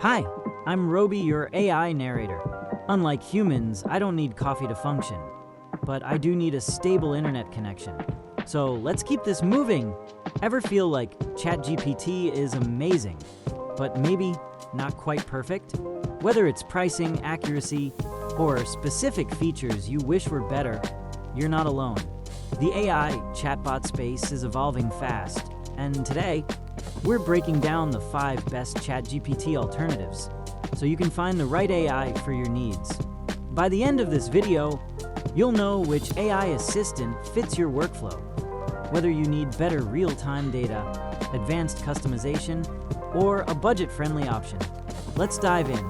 Hi, I'm Roby, your AI narrator. Unlike humans, I don't need coffee to function, but I do need a stable internet connection. So let's keep this moving. Ever feel like ChatGPT is amazing, but maybe not quite perfect? Whether it's pricing, accuracy, or specific features you wish were better, you're not alone. The AI chatbot space is evolving fast, and today, we're breaking down the 5 best ChatGPT alternatives, so you can find the right AI for your needs. By the end of this video, you'll know which AI assistant fits your workflow, whether you need better real-time data, advanced customization, or a budget-friendly option. Let's dive in.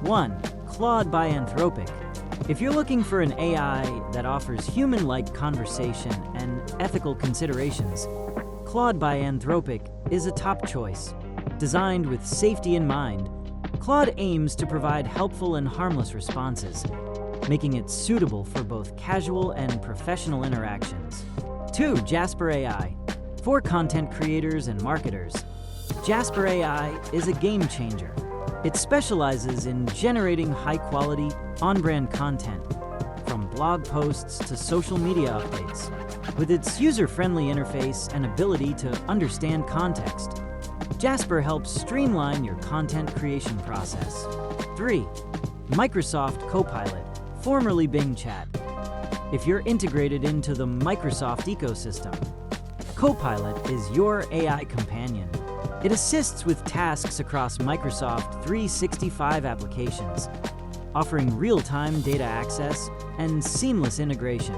1. Claude by Anthropic. If you're looking for an AI that offers human-like conversation and ethical considerations, Claude by Anthropic is a top choice. Designed with safety in mind, Claude aims to provide helpful and harmless responses, making it suitable for both casual and professional interactions. 2. Jasper AI. For content creators and marketers, Jasper AI is a game changer. It specializes in generating high-quality, on-brand content, from blog posts to social media updates. With its user-friendly interface and ability to understand context, Jasper helps streamline your content creation process. 3. Microsoft Copilot, formerly Bing Chat. If you're integrated into the Microsoft ecosystem, Copilot is your AI companion. It assists with tasks across Microsoft 365 applications, offering real-time data access and seamless integration.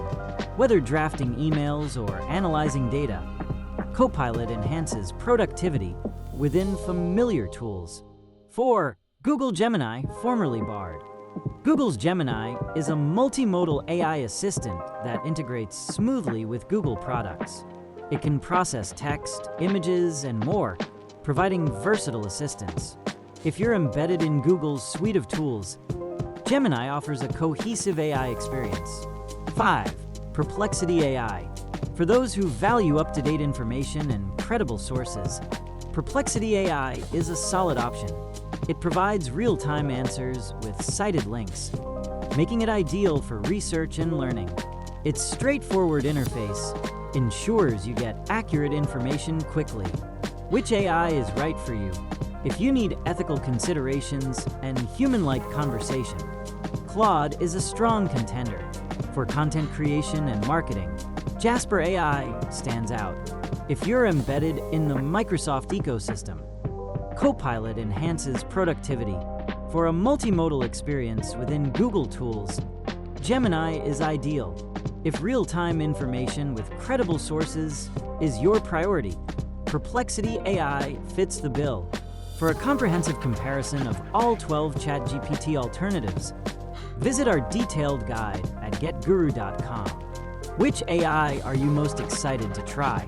Whether drafting emails or analyzing data, Copilot enhances productivity within familiar tools. 4. Google Gemini, formerly Bard. Google's Gemini is a multimodal AI assistant that integrates smoothly with Google products. It can process text, images, and more, providing versatile assistance. If you're embedded in Google's suite of tools, Gemini offers a cohesive AI experience. 5. Perplexity AI. For those who value up-to-date information and credible sources, Perplexity AI is a solid option. It provides real-time answers with cited links, making it ideal for research and learning. Its straightforward interface ensures you get accurate information quickly. Which AI is right for you? If you need ethical considerations and human-like conversation, Claude is a strong contender. For content creation and marketing, Jasper AI stands out. If you're embedded in the Microsoft ecosystem, Copilot enhances productivity. For a multimodal experience within Google tools, Gemini is ideal. If real-time information with credible sources is your priority, Perplexity AI fits the bill. For a comprehensive comparison of all 12 ChatGPT alternatives, visit our detailed guide at getguru.com. Which AI are you most excited to try?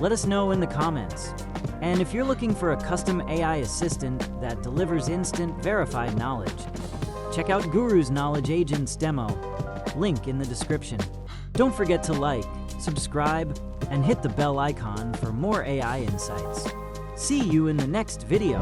Let us know in the comments. And if you're looking for a custom AI assistant that delivers instant, verified knowledge, check out Guru's Knowledge Agents demo, link in the description. Don't forget to like, subscribe, and hit the bell icon for more AI insights. See you in the next video.